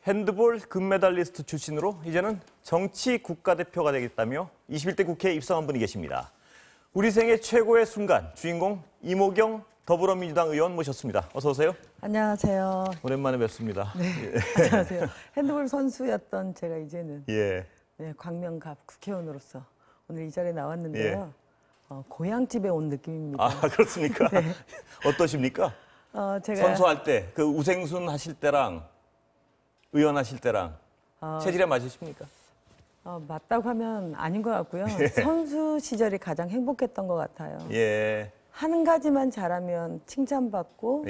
핸드볼 금메달리스트 출신으로 이제는 정치 국가대표가 되겠다며 21대 국회에 입성한 분이 계십니다. 우리 생애 최고의 순간, 주인공 이모경 더불어민주당 의원 모셨습니다. 어서 오세요. 안녕하세요. 오랜만에 뵙습니다. 네, 안녕하세요. 핸드볼 선수였던 제가 이제는 네, 광명갑 국회의원으로서 오늘 이 자리에 나왔는데요. 고향집에 온 느낌입니다. 아, 그렇습니까? 네. 어떠십니까? 제가 선수할 때, 그 우생순 하실 때랑 의원 하실 때랑 체질에 맞으십니까? 맞다고 하면 아닌 것 같고요. 선수 시절이 가장 행복했던 것 같아요. 예. 한 가지만 잘하면 칭찬받고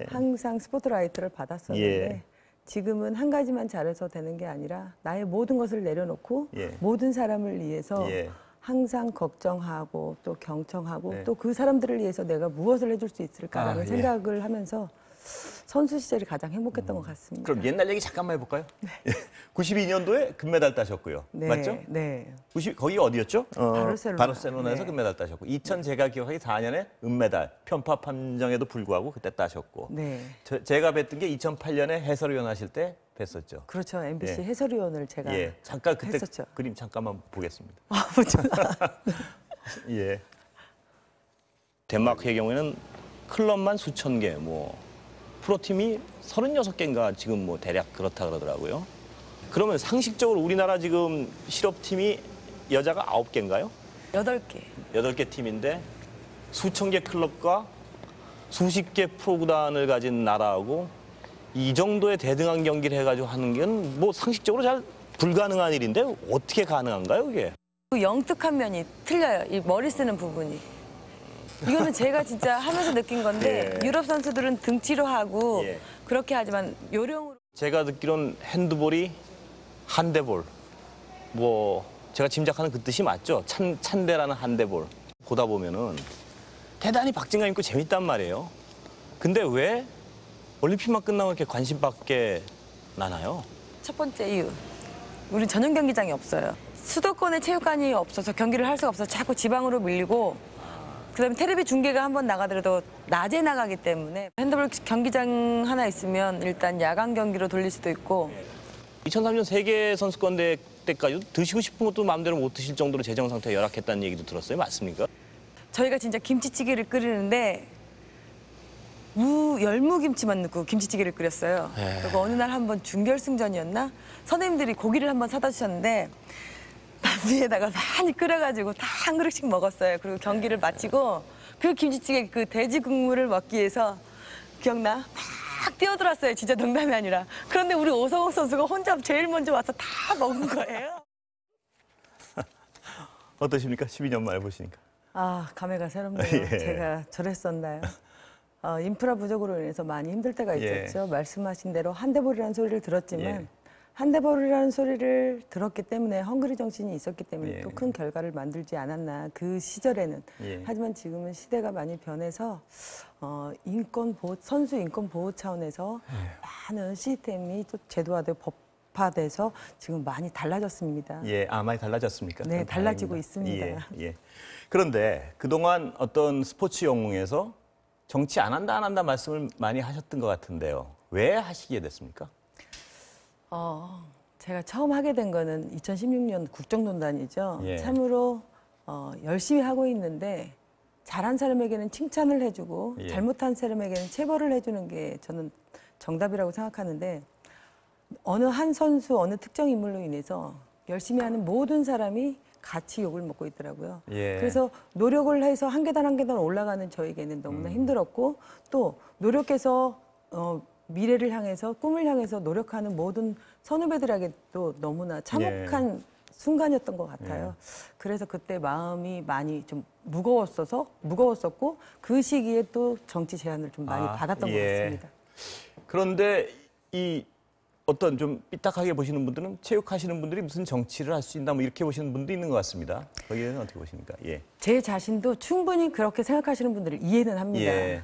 항상 스포트라이트를 받았었는데 지금은 한 가지만 잘해서 되는 게 아니라 나의 모든 것을 내려놓고 모든 사람을 위해서 항상 걱정하고 또 경청하고 또 그 사람들을 위해서 내가 무엇을 해줄 수 있을까라는 생각을 하면서 선수 시절이 가장 행복했던 것 같습니다. 그럼 옛날 얘기 잠깐만 해볼까요? 네. 92년도에 금메달 따셨고요. 네, 맞죠? 네. 거기가 어디였죠? 바르셀로나에서 네. 금메달 따셨고 2000 제가 기억하기 4년에 은메달 편파 판정에도 불구하고 그때 따셨고 네. 제가 뵀던 게 2008년에 해설위원 하실 때 뵀었죠. 그렇죠. MBC 해설위원을 제가 잠깐 그때 했었죠. 그림 잠깐만 보겠습니다. 예. 덴마크의 경우에는 클럽만 수천 개, 프로팀이 36개인가 지금 대략 그렇다 그러더라고요. 그러면 상식적으로 우리나라 지금 실업팀이 여자가 9개인가요? 8개. 8개 팀인데 수천 개 클럽과 수십 개 프로구단을 가진 나라하고 이 정도의 대등한 경기를 해가지고 하는 건 상식적으로 잘 불가능한 일인데 어떻게 가능한가요, 그게? 그 영특한 면이 틀려요. 이 머리 쓰는 부분이. 이거는 제가 진짜 하면서 느낀 건데 유럽 선수들은 등치로 하고 그렇게 하지만 요령으로. 제가 듣기로는 핸드볼이 한대볼. 제가 짐작하는 그 뜻이 맞죠? 찬대라는 한대볼. 보다 보면은 대단히 박진감 있고 재밌단 말이에요. 근데 왜 올림픽만 끝나면 이렇게 관심받게 나나요? 첫 번째 이유. 우리 전용 경기장이 없어요. 수도권에 체육관이 없어서 경기를 할 수가 없어서 자꾸 지방으로 밀리고 그다음에 텔레비 중계가 한번 나가더라도 낮에 나가기 때문에 핸드볼 경기장 하나 있으면 일단 야간 경기로 돌릴 수도 있고 2003년 세계 선수권대회 때까지 드시고 싶은 것도 마음대로 못 드실 정도로 재정 상태가 열악했다는 얘기도 들었어요. 맞습니까? 저희가 진짜 김치찌개를 끓이는데 열무김치만 넣고 김치찌개를 끓였어요. 그리고 어느 날 한번 준결승전이었나? 선생님들이 고기를 한번 사다 주셨는데 남미에다가 많이 끓여가지고 다 한 그릇씩 먹었어요. 그리고 경기를 마치고 그 김치찌개 그 돼지 국물을 먹기 위해서 기억나? 막 뛰어들었어요. 진짜 농담이 아니라. 그런데 우리 오성욱 선수가 혼자 제일 먼저 와서 다 먹은 거예요. 어떠십니까? 12년 만에 보시니까. 감회가 새롭네요. 제가 저랬었나요? 인프라 부족으로 인해서 많이 힘들 때가 있었죠. 말씀하신 대로 한대볼이라는 소리를 들었지만 한대볼이라는 소리를 들었기 때문에 헝그리 정신이 있었기 때문에 또 큰 결과를 만들지 않았나 그 시절에는. 하지만 지금은 시대가 많이 변해서 선수 인권 보호 차원에서 많은 시스템이 또 제도화되고 법화돼서 지금 많이 달라졌습니다. 많이 달라졌습니까? 네, 달라지고 있습니다. 그런데 그동안 어떤 스포츠 영웅에서 정치 안 한다 말씀을 많이 하셨던 것 같은데요. 왜 하시게 됐습니까? 제가 처음 하게 된 거는 2016년 국정농단이죠. 참으로 열심히 하고 있는데 잘한 사람에게는 칭찬을 해주고 잘못한 사람에게는 체벌을 해주는 게 저는 정답이라고 생각하는데 어느 한 선수, 어느 특정 인물로 인해서 열심히 하는 모든 사람이 같이 욕을 먹고 있더라고요. 그래서 노력을 해서 한 계단 한 계단 올라가는 저에게는 너무나 힘들었고 또 노력해서 미래를 향해서 꿈을 향해서 노력하는 모든 선후배들에게도 너무나 참혹한 순간이었던 것 같아요. 그래서 그때 마음이 많이 좀 무거웠었고 그 시기에 또 정치 제안을 좀 많이 받았던 것 같습니다. 그런데 이 어떤 좀 삐딱하게 보시는 분들은 체육하시는 분들이 무슨 정치를 할 수 있나 이렇게 보시는 분도 있는 것 같습니다. 거기에는 어떻게 보십니까? 제 자신도 충분히 그렇게 생각하시는 분들을 이해는 합니다.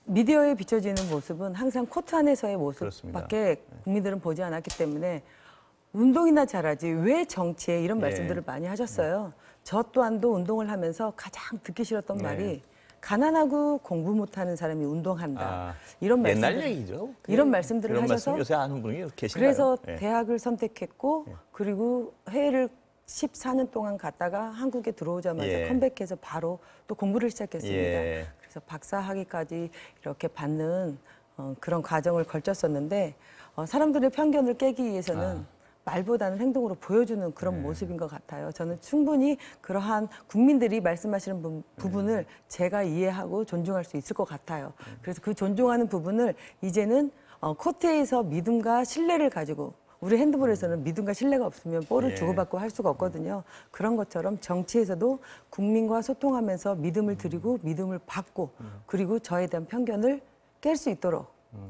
미디어에 비춰지는 모습은 항상 코트 안에서의 모습밖에 국민들은 보지 않았기 때문에 운동이나 잘하지 왜 정치에 이런 말씀들을 많이 하셨어요. 저 또한도 운동을 하면서 가장 듣기 싫었던 말이 가난하고 공부 못하는 사람이 운동한다. 아, 이런 옛날 말씀들, 얘기죠. 이런 말씀들을 그런 하셔서 말씀 요새 하는 분이 계신가요? 그래서 예. 대학을 선택했고 그리고 해외를 14년 동안 갔다가 한국에 들어오자마자 예. 컴백해서 바로 또 공부를 시작했습니다. 예. 그래서 박사 학위까지 이렇게 받는 그런 과정을 걸쳤었는데 사람들의 편견을 깨기 위해서는 말보다는 행동으로 보여주는 그런 모습인 것 같아요. 저는 충분히 그러한 국민들이 말씀하시는 부분을 제가 이해하고 존중할 수 있을 것 같아요. 그래서 그 존중하는 부분을 이제는 코트에서 믿음과 신뢰를 가지고 우리 핸드볼에서는 믿음과 신뢰가 없으면 볼을 예. 주고받고 할 수가 없거든요. 그런 것처럼 정치에서도 국민과 소통하면서 믿음을 드리고 믿음을 받고 그리고 저에 대한 편견을 깰 수 있도록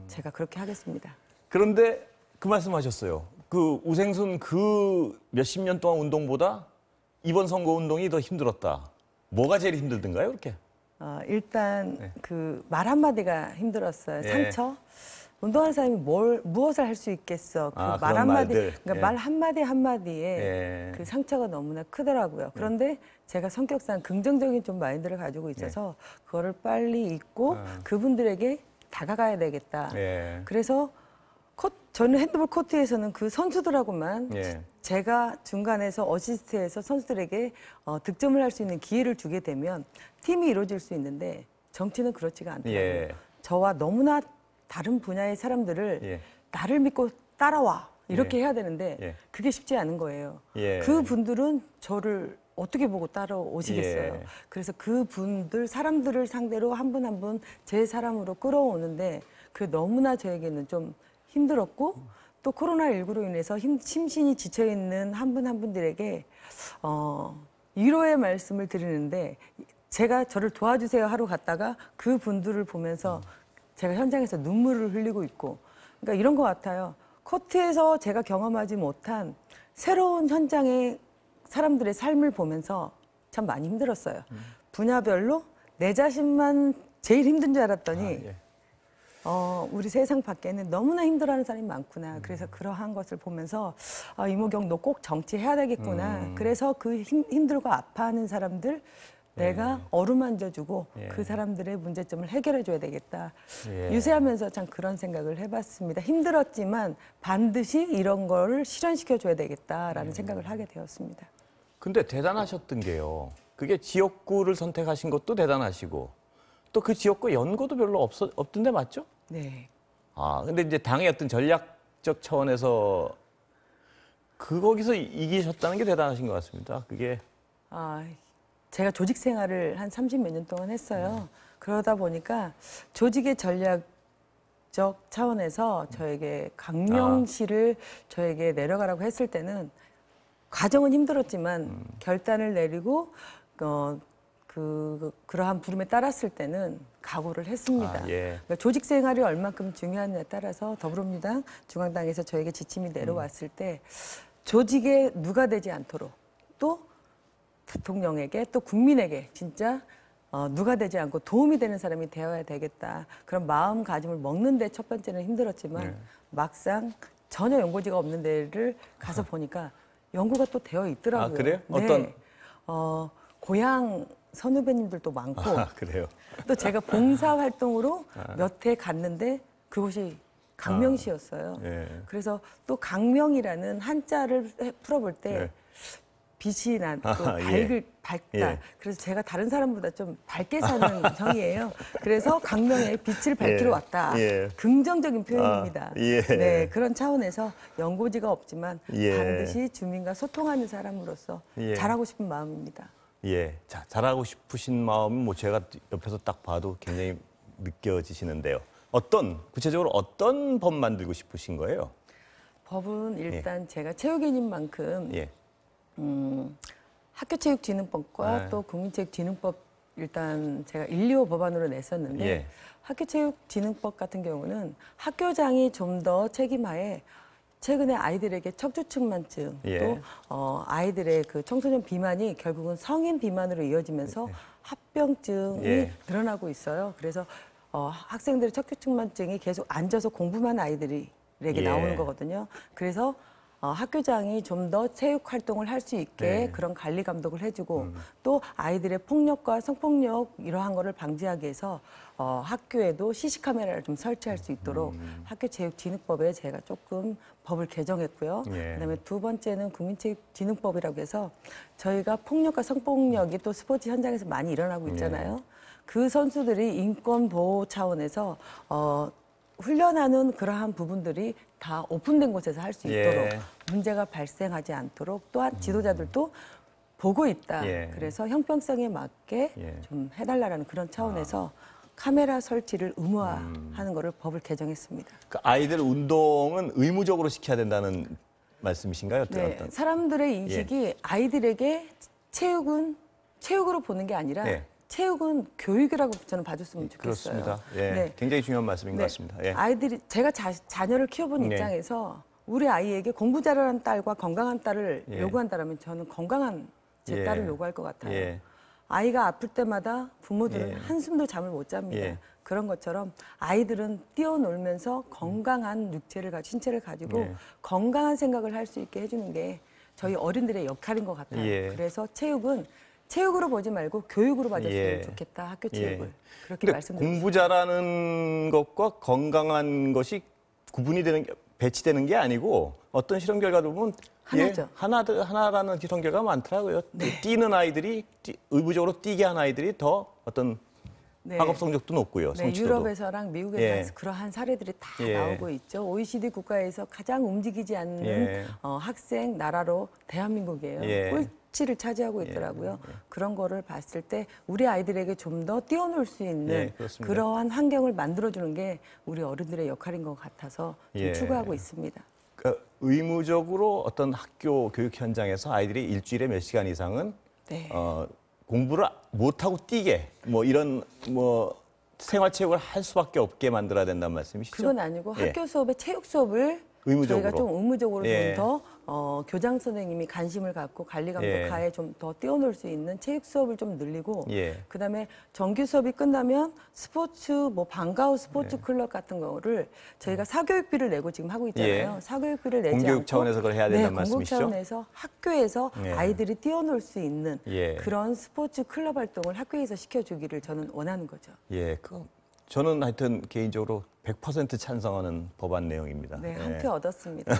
제가 그렇게 하겠습니다. 그런데 그 말씀하셨어요. 그 우생순 그 몇십 년 동안 운동보다 이번 선거 운동이 더 힘들었다. 뭐가 제일 힘들던가요, 그렇게? 일단 그 말 한마디가 힘들었어요. 예. 상처. 운동하는 사람이 무엇을 할 수 있겠어. 그 말 그런 한마디, 말들. 그러니까 예. 말 한마디 한마디에 예. 그 상처가 너무나 크더라고요. 그런데 제가 성격상 긍정적인 좀 마인드를 가지고 있어서 그거를 빨리 잊고 그분들에게 다가가야 되겠다. 예. 그래서 저는 핸드볼 코트에서는 그 선수들하고만 예. 제가 중간에서 어시스트해서 선수들에게 득점을 할 수 있는 기회를 주게 되면 팀이 이루어질 수 있는데 정치는 그렇지가 않더라고요. 예. 저와 너무나 다른 분야의 사람들을 예. 나를 믿고 따라와 이렇게 예. 해야 되는데 예. 그게 쉽지 않은 거예요. 예. 그 분들은 저를 어떻게 보고 따라오시겠어요. 예. 그래서 그 분들 사람들을 상대로 한 분 한 분 제 사람으로 끌어오는데 그게 너무나 저에게는 좀 힘들었고 또 코로나19로 인해서 심신이 지쳐있는 한 분 한 분들에게 위로의 말씀을 드리는데 제가 저를 도와주세요 하러 갔다가 그 분들을 보면서 제가 현장에서 눈물을 흘리고 있고 그러니까 이런 것 같아요. 코트에서 제가 경험하지 못한 새로운 현장의 사람들의 삶을 보면서 참 많이 힘들었어요. 분야별로 내 자신만 제일 힘든 줄 알았더니 예. 우리 세상 밖에는 너무나 힘들어하는 사람이 많구나. 그래서 그러한 것을 보면서 이모경 너 꼭 정치해야 되겠구나. 그래서 그 힘들고 아파하는 사람들 내가 어루만져주고 예. 그 사람들의 문제점을 해결해줘야 되겠다. 예. 유세하면서 참 그런 생각을 해봤습니다. 힘들었지만 반드시 이런 거를 실현시켜줘야 되겠다라는 생각을 하게 되었습니다. 근데 대단하셨던 게요. 그게 지역구를 선택하신 것도 대단하시고 또 그 지역구 연고도 별로 없던데 맞죠? 네. 근데 이제 당의 어떤 전략적 차원에서 거기서 이기셨다는 게 대단하신 것 같습니다. 그게 제가 조직 생활을 한 30몇 년 동안 했어요. 그러다 보니까 조직의 전략적 차원에서 저에게 강명시를 저에게 내려가라고 했을 때는 과정은 힘들었지만 결단을 내리고 그러한 부름에 따랐을 때는 각오를 했습니다. 예. 그러니까 조직 생활이 얼만큼 중요하냐에 따라서 더불어민주당 중앙당에서 저에게 지침이 내려왔을 때 조직에 누가 되지 않도록 또 대통령에게 또 국민에게 진짜 누가 되지 않고 도움이 되는 사람이 되어야 되겠다. 그런 마음가짐을 먹는데 첫 번째는 힘들었지만 막상 전혀 연고지가 없는 데를 가서 보니까 연구가 또 되어 있더라고요. 그래요? 네. 고향 선후배님들도 많고 그래요. 또 제가 봉사활동으로 몇 해 갔는데 그곳이 강명시였어요. 예. 그래서 또 강명이라는 한자를 풀어볼 때 네. 빛이 나고 예. 밝다. 예. 그래서 제가 다른 사람보다 좀 밝게 사는 성이에요. 그래서 강명에 빛을 밝히러 예. 왔다. 예. 긍정적인 표현입니다. 예. 네, 그런 차원에서 연고지가 없지만 예. 반드시 주민과 소통하는 사람으로서 예. 잘하고 싶은 마음입니다. 예. 자, 잘하고 싶으신 마음은 뭐 제가 옆에서 딱 봐도 굉장히 느껴지시는데요. 구체적으로 어떤 법 만들고 싶으신 거예요? 법은 일단 제가 체육인인 만큼 예. 학교체육진흥법과 또 국민체육진흥법 일단 제가 1, 2호 법안으로 냈었는데 예. 학교체육진흥법 같은 경우는 학교장이 좀 더 책임하에 최근에 아이들에게 척추측만증 예. 또 아이들의 그 청소년 비만이 결국은 성인 비만으로 이어지면서 합병증이 예. 늘어나고 있어요. 그래서 학생들의 척추측만증이 계속 앉아서 공부만 아이들에게 예. 나오는 거거든요. 그래서 학교장이 좀 더 체육 활동을 할 수 있게 네. 그런 관리 감독을 해주고 또 아이들의 폭력과 성폭력 이러한 거를 방지하기 위해서 학교에도 CC 카메라를 좀 설치할 수 있도록 학교체육진흥법에 제가 조금 법을 개정했고요. 예. 그다음에 두 번째는 국민체육진흥법이라고 해서 저희가 폭력과 성폭력이 또 스포츠 현장에서 많이 일어나고 있잖아요. 그 선수들이 인권 보호 차원에서 훈련하는 그러한 부분들이 다 오픈된 곳에서 할 수 있도록 문제가 발생하지 않도록 또한 지도자들도 보고 있다. 그래서 형평성에 맞게 좀 해달라는 그런 차원에서 카메라 설치를 의무화하는 거를 법을 개정했습니다. 그 아이들 운동은 의무적으로 시켜야 된다는 말씀이신가요? 네, 사람들의 인식이 아이들에게 체육은 체육으로 보는 게 아니라 체육은 교육이라고 저는 봐줬으면 좋겠어요. 그렇습니다. 네. 굉장히 중요한 말씀인 것 같습니다. 아이들이 제가 자녀를 키워본 입장에서 우리 아이에게 공부 잘하는 딸과 건강한 딸을 요구한다면 저는 건강한 제 딸을 요구할 것 같아요. 아이가 아플 때마다 부모들은 한숨도 잠을 못 잡니다. 그런 것처럼 아이들은 뛰어놀면서 건강한 신체를 가지고 건강한 생각을 할 수 있게 해주는 게 저희 어른들의 역할인 것 같아요. 그래서 체육은 체육으로 보지 말고 교육으로 봐줬으면 좋겠다. 학교 체육을. 그렇게 말씀드립니다. 공부 잘하는 것과 건강한 것이 구분이 되는 배치되는 게 아니고 어떤 실험 결과도 보면 하나죠. 하나라는 실험 결과가 많더라고요. 뛰는 아이들이 의무적으로 뛰게 한 아이들이 더 어떤 학업 성적도 높고요. 성취도도. 유럽에서랑 미국에서 그러한 사례들이 다 나오고 있죠. OECD 국가에서 가장 움직이지 않는 학생 나라로 대한민국이에요. 꼴찌를 차지하고 있더라고요. 그런 거를 봤을 때 우리 아이들에게 좀 더 뛰어놀 수 있는 그러한 환경을 만들어주는 게 우리 어른들의 역할인 것 같아서 좀 추구하고 있습니다. 그러니까 의무적으로 어떤 학교 교육 현장에서 아이들이 일주일에 몇 시간 이상은 공부를 못하고 뛰게 이런 생활체육을 할 수밖에 없게 만들어야 된다는 말씀이시죠? 그건 아니고 학교 수업에 체육 수업을 의무적으로. 저희가 좀 의무적으로 좀 더 교장 선생님이 관심을 갖고 관리 감독하에 좀 더 뛰어놀 수 있는 체육 수업을 좀 늘리고 그다음에 정규 수업이 끝나면 스포츠 방과후 스포츠 클럽 같은 거를 저희가 사교육비를 내고 지금 하고 있잖아요. 사교육비를 내지 공교육 않고 차원에서 그걸 해야 된다는 말씀이시죠? 공교육 차원에서 학교에서 아이들이 뛰어놀 수 있는 그런 스포츠 클럽 활동을 학교에서 시켜주기를 저는 원하는 거죠. 저는 하여튼 개인적으로 100% 찬성하는 법안 내용입니다. 네, 한 표 얻었습니다.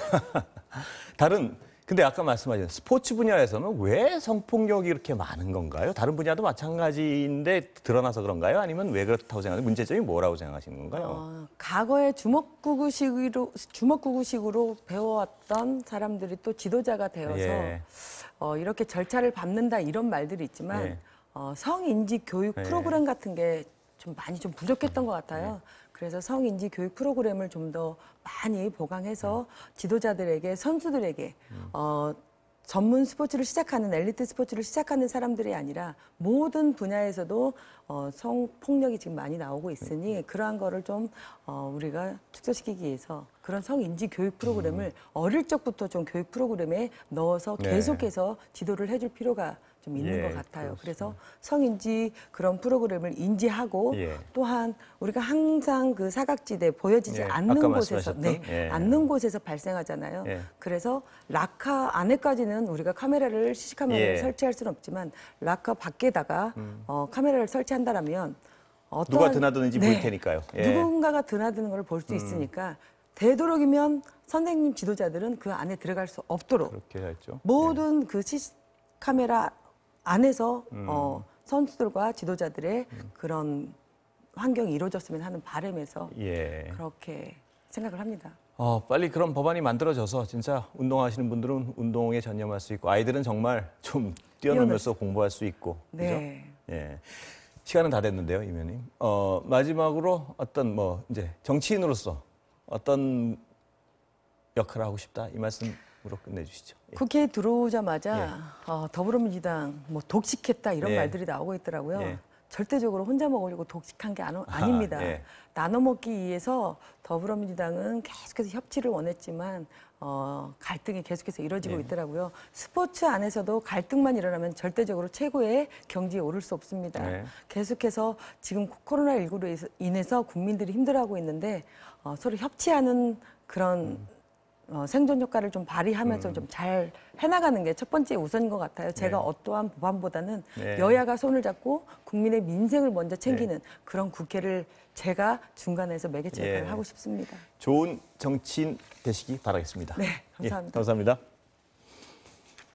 근데 아까 말씀하신 스포츠 분야에서는 왜 성폭력이 이렇게 많은 건가요? 다른 분야도 마찬가지인데 드러나서 그런가요? 아니면 왜 그렇다고 생각하세요? 문제점이 뭐라고 생각하시는 건가요? 과거에 주먹구구식으로 배워왔던 사람들이 또 지도자가 되어서 이렇게 절차를 밟는다 이런 말들이 있지만 성인지 교육 프로그램 같은 게 좀 많이 좀 부족했던 것 같아요. 그래서 성인지 교육 프로그램을 좀 더 많이 보강해서 지도자들에게, 선수들에게 전문 스포츠를 시작하는 엘리트 스포츠를 시작하는 사람들이 아니라 모든 분야에서도 성폭력이 지금 많이 나오고 있으니 그러한 거를 좀 우리가 축소시키기 위해서 그런 성인지 교육 프로그램을 어릴 적부터 좀 교육 프로그램에 넣어서 계속해서 지도를 해줄 필요가 좀 있는 것 같아요. 그래서 성인지 그런 프로그램을 인지하고 또한 우리가 항상 그 사각지대 보여지지 않는 곳에서 않는 곳에서 발생하잖아요. 그래서 락카 안에까지는 우리가 카메라를 CC 카메라를 설치할 수는 없지만 락카 밖에다가 카메라를 설치한다라면 누가 드나드는지 보일 테니까요. 누군가가 드나드는 걸 볼 수 있으니까 되도록이면 선생님 지도자들은 그 안에 들어갈 수 없도록 그렇게 했죠. 모든 그 CC 카메라 안에서 선수들과 지도자들의 그런 환경이 이루어졌으면 하는 바람에서 그렇게 생각을 합니다. 빨리 그런 법안이 만들어져서 진짜 운동하시는 분들은 운동에 전념할 수 있고 아이들은 정말 좀 뛰어놀면서 공부할 수 있고 그죠? 시간은 다 됐는데요, 임 의원님. 마지막으로 어떤 이제 정치인으로서 어떤 역할을 하고 싶다 이 말씀으로 끝내주시죠. 국회에 들어오자마자 더불어민주당 독식했다 이런 말들이 나오고 있더라고요. 절대적으로 혼자 먹으려고 독식한 게 아닙니다. 나눠 먹기 위해서 더불어민주당은 계속해서 협치를 원했지만 갈등이 계속해서 이루어지고 있더라고요. 스포츠 안에서도 갈등만 일어나면 절대적으로 최고의 경지에 오를 수 없습니다. 계속해서 지금 코로나19로 인해서 국민들이 힘들어하고 있는데 서로 협치하는 그런 생존 효과를 좀 발휘하면서 좀 잘 해나가는 게 첫 번째 우선인 것 같아요. 제가 네. 어떠한 법안보다는 네. 여야가 손을 잡고 국민의 민생을 먼저 챙기는 그런 국회를 제가 중간에서 매개체 역할을 하고 싶습니다. 좋은 정치인 되시기 바라겠습니다. 네, 감사합니다. 감사합니다.